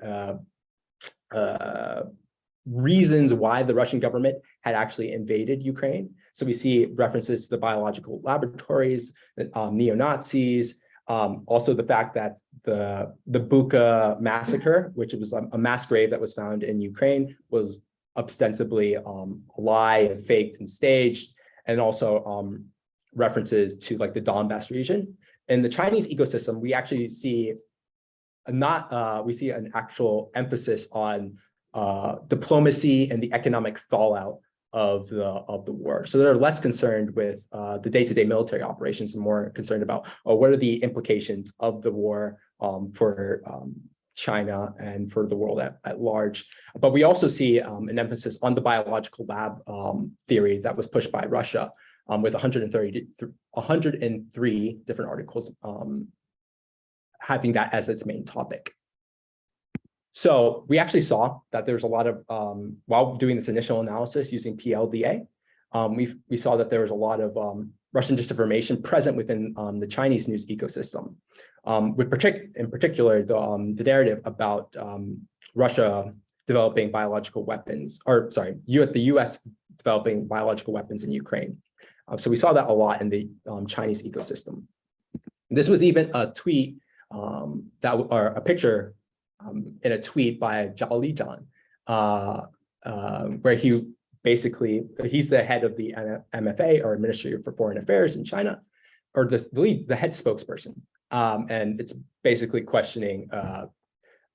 [SPEAKER 2] reasons why the Russian government had actually invaded Ukraine. So we see references to the biological laboratories, neo-Nazis, also the fact that the Bucha massacre, which was a mass grave that was found in Ukraine, was ostensibly a lie and faked and staged, and also references to like the Donbass region. In the Chinese ecosystem, we actually see we see an actual emphasis on diplomacy and the economic fallout of the war. So they're less concerned with the day-to-day military operations and more concerned about what are the implications of the war for China and for the world at large. But we also see an emphasis on the biological lab theory that was pushed by Russia with 103 different articles having that as its main topic. So we actually saw that there's a lot of, while doing this initial analysis using PLDA, we saw that there was a lot of Russian disinformation present within the Chinese news ecosystem. In particular, the narrative about Russia developing biological weapons, or sorry, the US developing biological weapons in Ukraine. So we saw that a lot in the Chinese ecosystem. This was even a tweet or a picture in a tweet by Zhao Lijian, where he's the head of the MFA, or Ministry for Foreign Affairs in China, or the head spokesperson. And it's basically questioning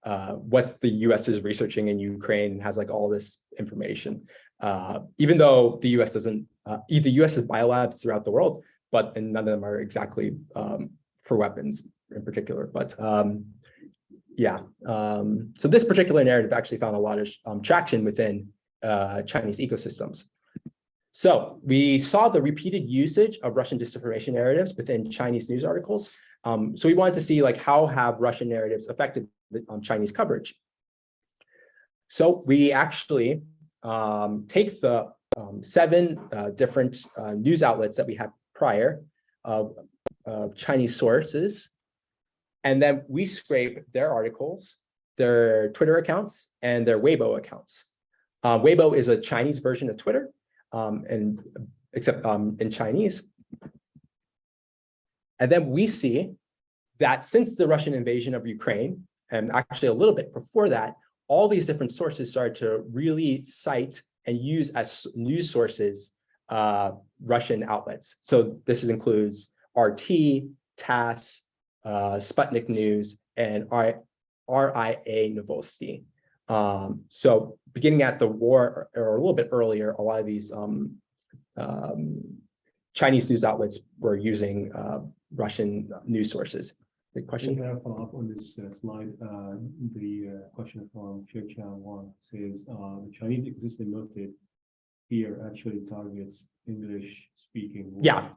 [SPEAKER 2] what the US is researching in Ukraine, and has like all this information. Even though the US doesn't, the US has biolabs throughout the world, but and none of them are exactly for weapons in particular. But yeah, so this particular narrative actually found a lot of traction within Chinese ecosystems. So we saw the repeated usage of Russian disinformation narratives within Chinese news articles. So we wanted to see like how have Russian narratives affected the Chinese coverage. So we actually take the 7 different news outlets that we had prior of Chinese sources, and then we scrape their articles, their Twitter accounts, and their Weibo accounts. Weibo is a Chinese version of Twitter, and except in Chinese. And then we see that since the Russian invasion of Ukraine, and actually a little bit before that, all these different sources started to really cite and use as news sources Russian outlets. So this includes RT, TASS, Sputnik News, and RIA Novosti. So beginning at the war or a little bit earlier, a lot of these Chinese news outlets were using Russian news sources. Good question.
[SPEAKER 1] Can I follow up on this slide? The question from Xiaoqian Wang says the Chinese ecosystem noted here actually targets English-speaking.
[SPEAKER 2] Yeah.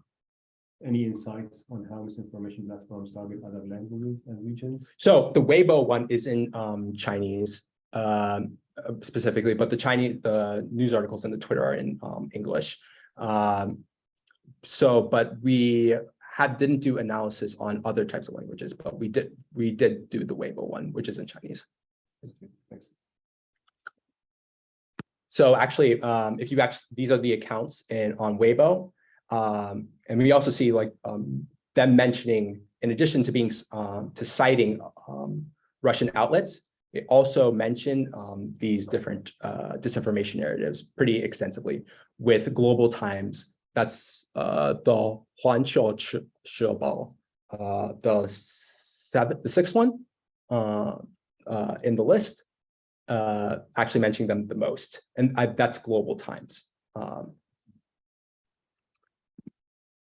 [SPEAKER 1] Any insights on how misinformation platforms target other languages and regions?
[SPEAKER 2] So the Weibo one is in Chinese specifically, but the news articles and the Twitter are in English. But we didn't do analysis on other types of languages, but we did do the Weibo one, which is in Chinese.
[SPEAKER 1] Thanks.
[SPEAKER 2] So actually, if you these are the accounts on Weibo, and we also see like them mentioning, in addition to being to citing Russian outlets, they also mention these different disinformation narratives pretty extensively with Global Times. That's the Huanqiu Shibao, the sixth one in the list, actually mentioning them the most, and that's Global Times.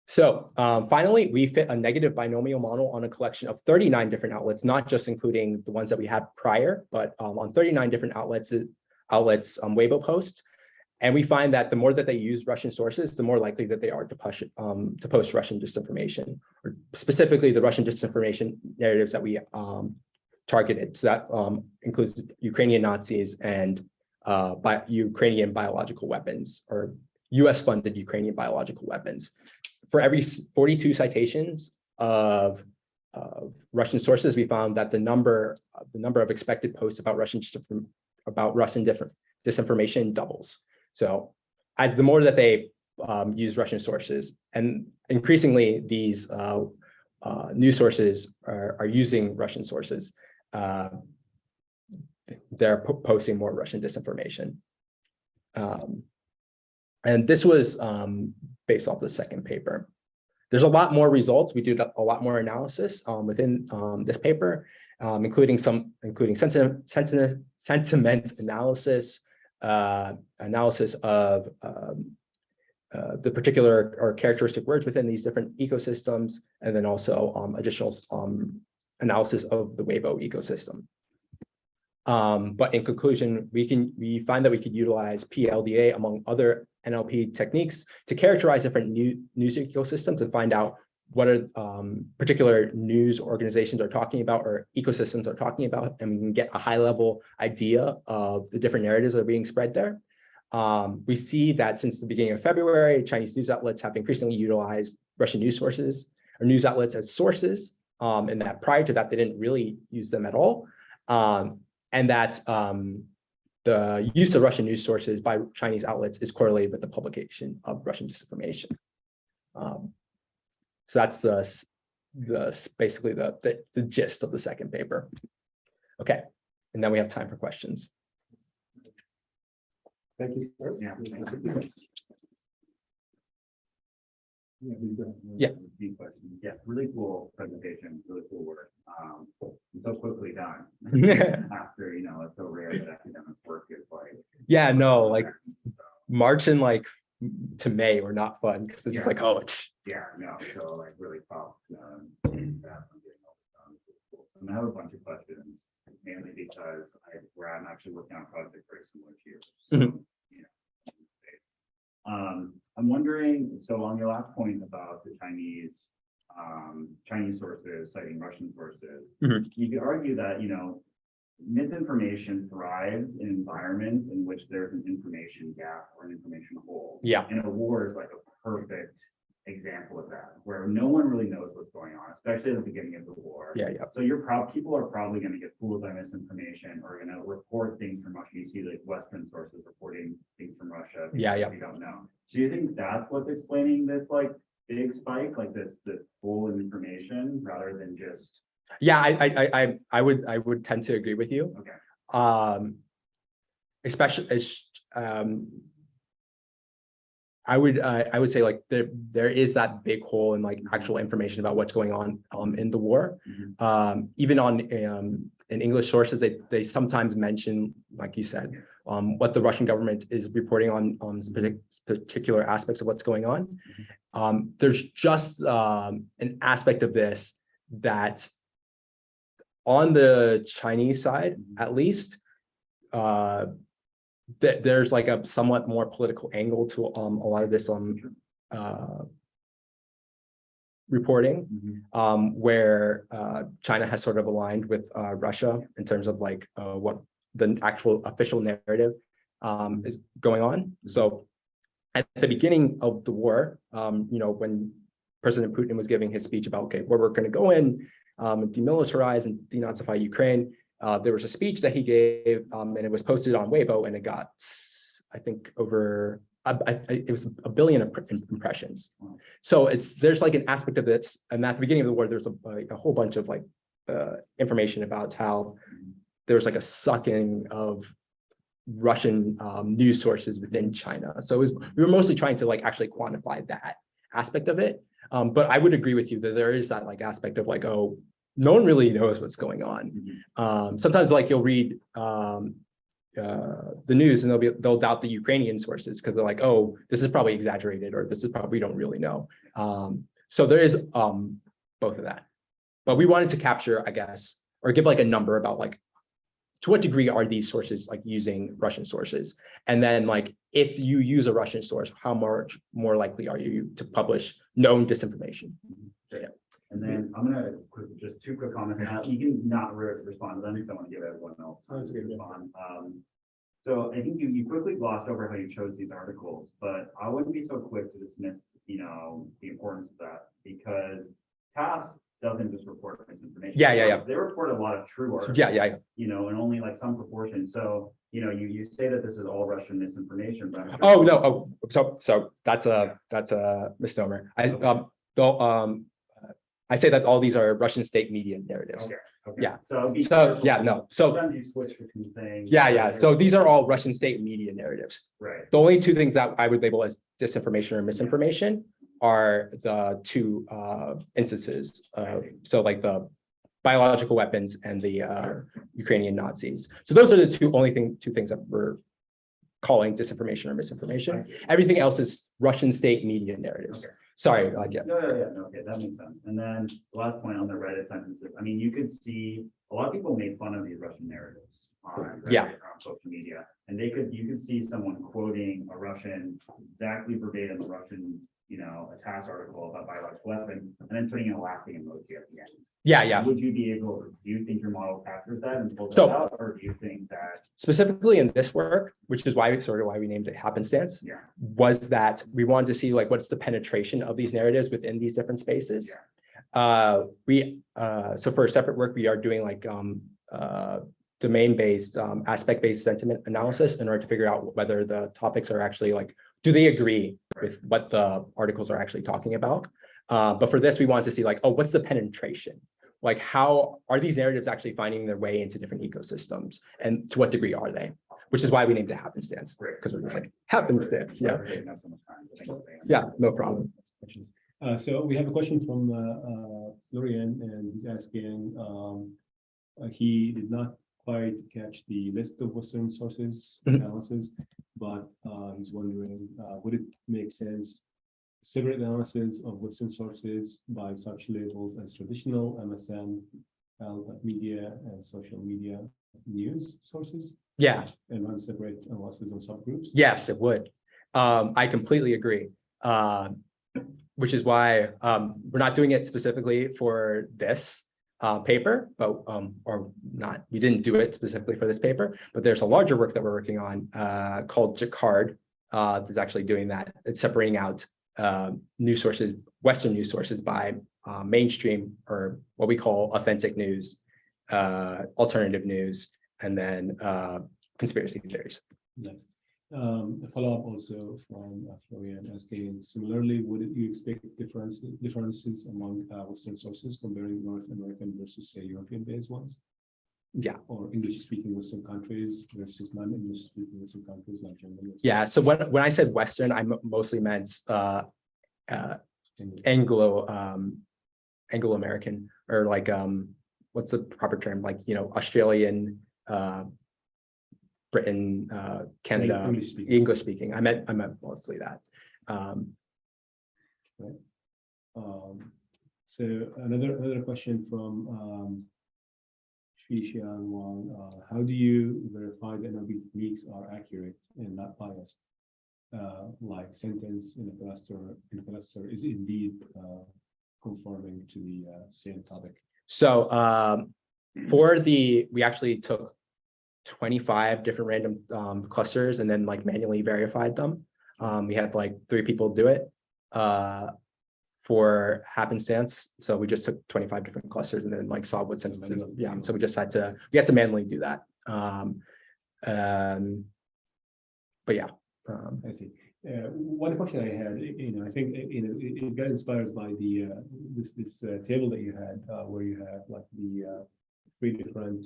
[SPEAKER 2] Finally, we fit a negative binomial model on a collection of 39 different outlets, not just including the ones that we had prior, but on 39 different outlets Weibo posts. And we find that the more that they use Russian sources, the more likely that they are to post Russian disinformation, or specifically the Russian disinformation narratives that we targeted. So that includes Ukrainian Nazis and Ukrainian biological weapons, or US-funded Ukrainian biological weapons. For every 42 citations of Russian sources, we found that the number of expected posts about Russian disinformation doubles. So as the more that they use Russian sources, and increasingly these news sources are using Russian sources, they're posting more Russian disinformation. And this was based off the second paper. There's a lot more results. We did a lot more analysis within this paper, including sentiment analysis, analysis of the particular or characteristic words within these different ecosystems, and then also additional analysis of the Weibo ecosystem. But in conclusion, we find that we could utilize PLDA among other NLP techniques to characterize different news ecosystems and find out what are particular news organizations are talking about or ecosystems are talking about, and we can get a high level idea of the different narratives that are being spread there. We see that since the beginning of February, Chinese news outlets have increasingly utilized Russian news sources or news outlets as sources, and that prior to that, they didn't really use them at all. And that the use of Russian news sources by Chinese outlets is correlated with the publication of Russian disinformation. So that's basically the gist of the second paper. Okay, and then we have time for questions.
[SPEAKER 1] Thank you, sir.
[SPEAKER 4] Yeah.
[SPEAKER 2] Yeah.
[SPEAKER 4] Yeah, really cool presentation, really cool work. So quickly done. After, it's so rare that academic work is like.
[SPEAKER 2] Yeah, no, like March and like to May were not fun because it's just like, oh,
[SPEAKER 4] yeah, no, so like really proud that I'm getting all this done. Cool. So I have a bunch of questions, mainly because I'm actually working on a project very similar to you. So, I'm wondering, so on your last point about the Chinese sources citing Russian sources, you could argue that, misinformation thrives in environments in which there's an information gap or an information hole.
[SPEAKER 2] Yeah.
[SPEAKER 4] And a war is like a perfect example of that, where no one really knows what's going on, especially at the beginning of the war.
[SPEAKER 2] Yeah, yeah.
[SPEAKER 4] So people are probably going to get fooled by misinformation or going to report things from Russia. You see like Western sources reporting things from Russia.
[SPEAKER 2] Yeah, yeah.
[SPEAKER 4] We don't know. So you think that's what's explaining this like big spike, like this full information rather than just
[SPEAKER 2] Yeah, I would tend to agree with you.
[SPEAKER 4] okay.
[SPEAKER 2] Especially I would say like there is that big hole in like actual information about what's going on in the war. Even on in English sources, they sometimes mention, like you said, what the Russian government is reporting on particular aspects of what's going on. There's just an aspect of this that on the Chinese side, at least, that there's like a somewhat more political angle to a lot of this reporting, where China has sort of aligned with Russia in terms of like what the actual official narrative is going on. So at the beginning of the war, when President Putin was giving his speech about, okay, where we're going to go in, demilitarize and denazify Ukraine, there was a speech that he gave, and it was posted on Weibo, and it got, I think, over it was 1 billion impressions. So there's like an aspect of this, and at the beginning of the war, there's a whole bunch of like information about how there was like a sucking of Russian news sources within China. So we were mostly trying to like actually quantify that aspect of it. But I would agree with you that there is that like aspect of like, oh, no one really knows what's going on. Sometimes like you'll read the news and they'll doubt the Ukrainian sources because they're like, oh, this is probably exaggerated, or this is probably, we don't really know. So there is both of that. But we wanted to capture, I guess, or give like a number about like, to what degree are these sources like using Russian sources? And then like, if you use a Russian source, how much more likely are you to publish known disinformation? Yeah.
[SPEAKER 4] And then I'm gonna just 2 quick comments. You can not respond to them because I want to give everyone else time to respond. So I think you quickly glossed over how you chose these articles, but I wouldn't be so quick to dismiss, the importance of that, because TASS doesn't just report misinformation.
[SPEAKER 2] Yeah.
[SPEAKER 4] They report a lot of true articles.
[SPEAKER 2] Yeah.
[SPEAKER 4] And only like some proportion. So, you say that this is all Russian misinformation, but I'm sure
[SPEAKER 2] Oh no. Oh, so that's a misnomer. I say that all these are Russian state media narratives.
[SPEAKER 4] Okay.
[SPEAKER 2] Yeah.
[SPEAKER 4] So
[SPEAKER 2] yeah, no. So
[SPEAKER 4] sometimes you switch between saying
[SPEAKER 2] yeah. So these are all Russian state media narratives.
[SPEAKER 4] right.
[SPEAKER 2] The only 2 things that I would label as disinformation or misinformation are the 2 instances. So like the biological weapons and the Ukrainian Nazis. So those are the 2 things that we're calling disinformation or misinformation. Everything else is Russian state media narratives.
[SPEAKER 4] Okay.
[SPEAKER 2] Sorry,
[SPEAKER 4] No, okay, that makes sense. And then the last point on the Reddit sentences, I mean, you could see a lot of people made fun of these Russian narratives on Reddit or on social media, and you could see someone quoting a Russian, exactly verbatim, a Russian, a TASS article about biological weapon, and then putting in a laughing emoji at the end.
[SPEAKER 2] Yeah.
[SPEAKER 4] Would you be able, do you think your model captures that and pulls
[SPEAKER 2] So-
[SPEAKER 4] that out, or do you think that?
[SPEAKER 2] Specifically in this work, which is why we named it happenstance,
[SPEAKER 4] Yeah.
[SPEAKER 2] was that we wanted to see like what's the penetration of these narratives within these different spaces. So for a separate work, we are doing like domain-based, aspect-based sentiment analysis in order to figure out whether the topics are actually like, do they agree with what the articles are actually talking about? But for this, we wanted to see like, oh, what's the penetration? Like, how are these narratives actually finding their way into different ecosystems, and to what degree are they? Which is why we named it happenstance, because we're just like happenstance. Yeah, yeah, no problem.
[SPEAKER 6] So we have a question from Florian, and he's asking, he did not quite catch the list of Western sources analysis, but he's wondering, would it make sense separate analysis of Western sources by such labels as traditional MSN, media, and social media news sources?
[SPEAKER 2] Yeah.
[SPEAKER 6] And run separate analysis on subgroups?
[SPEAKER 2] Yes, it would. I completely agree. Which is why we're not doing it specifically for this. paper, but or not, we didn't do it specifically for this paper, but there's a larger work that we're working on called Jacquard that's actually doing that. It's separating out news sources, Western news sources by mainstream, or what we call authentic news, alternative news, and then conspiracy theories.
[SPEAKER 6] Nice. A follow-up also from Florian asking, similarly, would you expect differences among Western sources comparing North American versus, say, European-based ones?
[SPEAKER 2] Yeah.
[SPEAKER 6] Or English-speaking Western countries versus non-English-speaking Western countries like Germany?
[SPEAKER 2] Yeah. So when I said Western, I mostly meant Anglo-American, or like what's the proper term? Like, you know, Australian, Britain, Canada, English speaking. I meant mostly that.
[SPEAKER 6] Right. So another question from Shishan Wang. How do you verify that NLP techniques are accurate and not biased? Like sentence in a cluster is indeed conforming to the same topic.
[SPEAKER 2] So we actually took 25 different random clusters and then like manually verified them. We had like 3 people do it for happenstance. So we just took 25 different clusters and then like saw what sentences. Yeah. So we had to manually do that. But yeah.
[SPEAKER 6] I see. One question I had, I think it got inspired by the this table that you had, where you have like the 3 different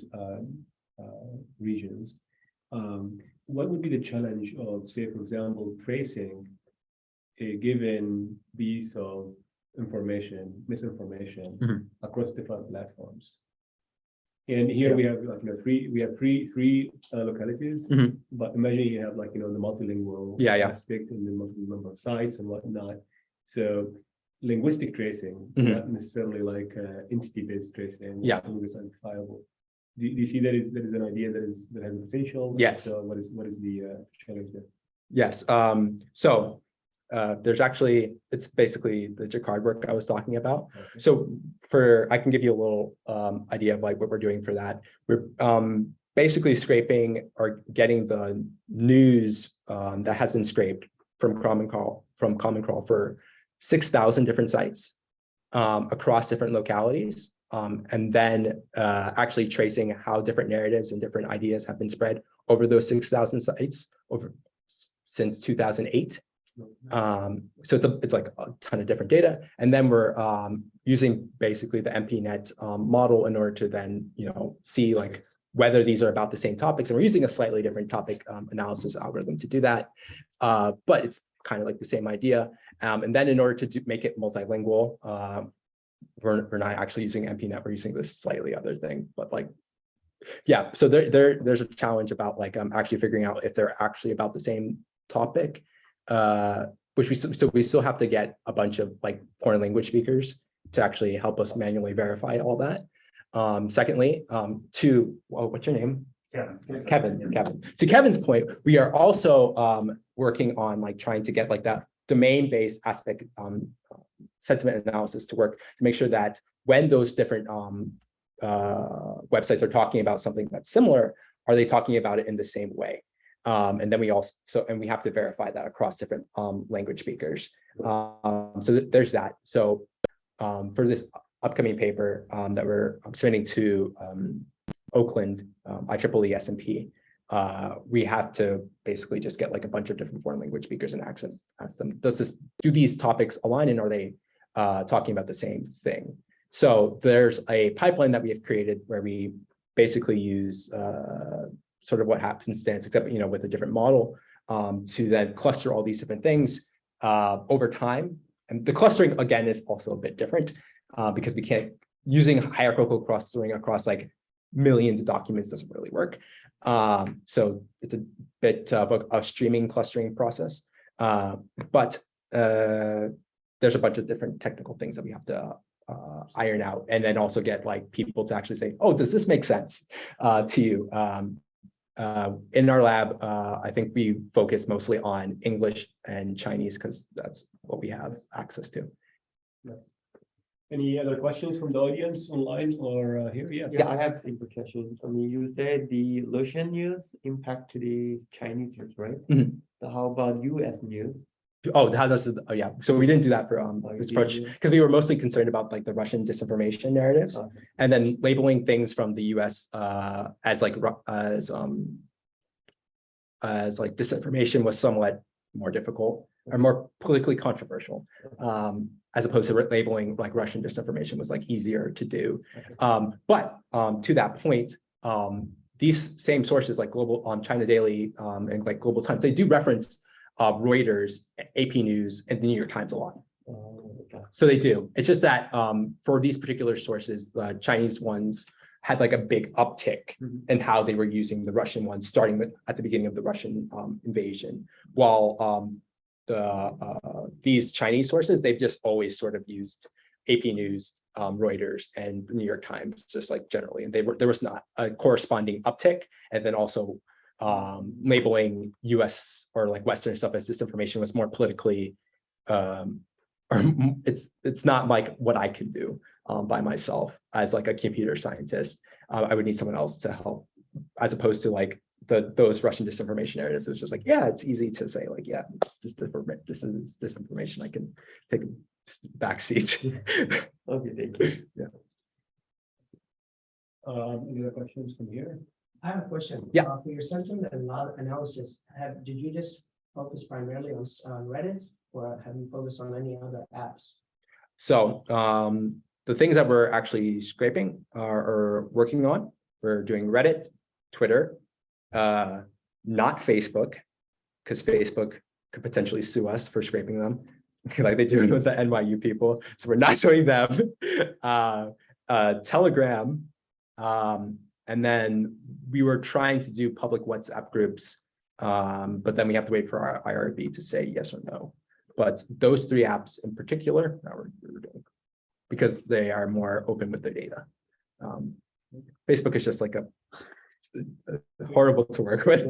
[SPEAKER 6] regions. What would be the challenge of, say, for example, tracing a given piece of misinformation across different platforms? And here we have like three localities, but imagine you have like the multilingual aspect and the multiple number of sites and whatnot. So linguistic tracing, not necessarily like entity-based tracing, is identifiable. Do you see that is an idea that has potential?
[SPEAKER 2] Yes.
[SPEAKER 6] So what is the challenge there?
[SPEAKER 2] Yes. So there's actually, it's basically the Jacquard work I was talking about. Okay. So I can give you a little idea of like what we're doing for that. We're basically scraping or getting the news that has been scraped from Common Crawl for 6,000 different sites across different localities. And then actually tracing how different narratives and different ideas have been spread over those 6,000 sites since 2008. So it's like a ton of different data. And then we're using basically the MPNet model in order to then, see like whether these are about the same topics. And we're using a slightly different topic analysis algorithm to do that. But it's kind of like the same idea. And then in order to make it multilingual, we're not actually using MPNet, we're using this slightly other thing, but like, yeah, so there's a challenge about like actually figuring out if they're actually about the same topic, which we still have to get a bunch of like foreign language speakers to actually help us manually verify all that. Secondly, what's your name? Kevin. To Kevin's point, we are also working on like trying to get like that domain-based aspect sentiment analysis to work to make sure that when those different websites are talking about something that's similar, are they talking about it in the same way? And then we have to verify that across different language speakers. So there's that. So for this upcoming paper that we're submitting to Oakland, IEEE S&P, we have to basically just get like a bunch of different foreign language speakers and ask them, do these topics align, and are they talking about the same thing? So there's a pipeline that we have created where we basically use sort of what happenstance, except with a different model, to then cluster all these different things over time. And the clustering again is also a bit different because we can't, using hierarchical clustering across like millions of documents doesn't really work. So it's a bit of a streaming clustering process, but there's a bunch of different technical things that we have to iron out, and then also get like people to actually say, oh, does this make sense to you? In our lab, I think we focus mostly on English and Chinese because that's what we have access to.
[SPEAKER 6] Any other questions from the audience online or here? Yeah.
[SPEAKER 7] Yeah, I have a simple question. I mean, you said the Russian news impact the Chinese news, right?
[SPEAKER 2] Mhm.
[SPEAKER 7] So how about US news?
[SPEAKER 2] Oh, how does it, oh yeah, so we didn't do that for
[SPEAKER 7] you
[SPEAKER 2] this approach
[SPEAKER 7] didn't do it?
[SPEAKER 2] because we were mostly concerned about like the Russian disinformation narratives
[SPEAKER 7] Okay.
[SPEAKER 2] and then labeling things from the US as like as like disinformation was somewhat more difficult or more politically controversial, as opposed to labeling like Russian disinformation was like easier to do.
[SPEAKER 7] Okay.
[SPEAKER 2] But to that point, these same sources like Global China Daily and like Global Times, they do reference Reuters, AP News, and the New York Times a lot.
[SPEAKER 7] Okay.
[SPEAKER 2] So they do. It's just that for these particular sources, the Chinese ones had like a big uptick in how they were using the Russian ones, starting with, at the beginning of the Russian invasion, while these Chinese sources, they've just always sort of used AP News, Reuters, and the New York Times, just like generally, and there was not a corresponding uptick, and then also labeling US or like Western stuff as disinformation was more politically, or it's not like what I can do by myself as like a computer scientist. I would need someone else to help, as opposed to like those Russian disinformation narratives. It's just like, yeah, it's easy to say like, yeah, this is disinformation. I can take a backseat.
[SPEAKER 7] Okay, thank you.
[SPEAKER 2] Yeah.
[SPEAKER 6] Any other questions from here?
[SPEAKER 8] I have a question.
[SPEAKER 2] Yeah.
[SPEAKER 8] For your sentiment analysis, did you just focus primarily on Reddit, or have you focused on any other apps?
[SPEAKER 2] So the things that we're actually scraping or working on, we're doing Reddit, Twitter, not Facebook, because Facebook could potentially sue us for scraping them, like they do with the NYU people. So we're not suing them. Telegram, and then we were trying to do public WhatsApp groups, but then we have to wait for our IRB to say yes or no. But those three apps in particular, that we're doing, because they are more open with their data. Facebook is just like a horrible to work with.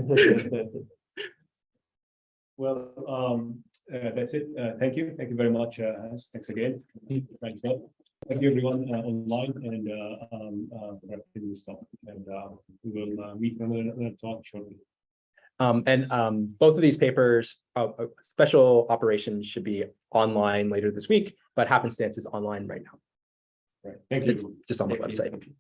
[SPEAKER 6] Well, that's it. Thank you. Thank you very much, Hans. Thanks again. Thank you everyone online and for this talk. And we will meet for another talk shortly.
[SPEAKER 2] Both of these papers, special operations should be online later this week, but happenstance is online right now.
[SPEAKER 6] Right. Thank you.
[SPEAKER 2] It's just on the
[SPEAKER 7] Thank you.
[SPEAKER 2] website.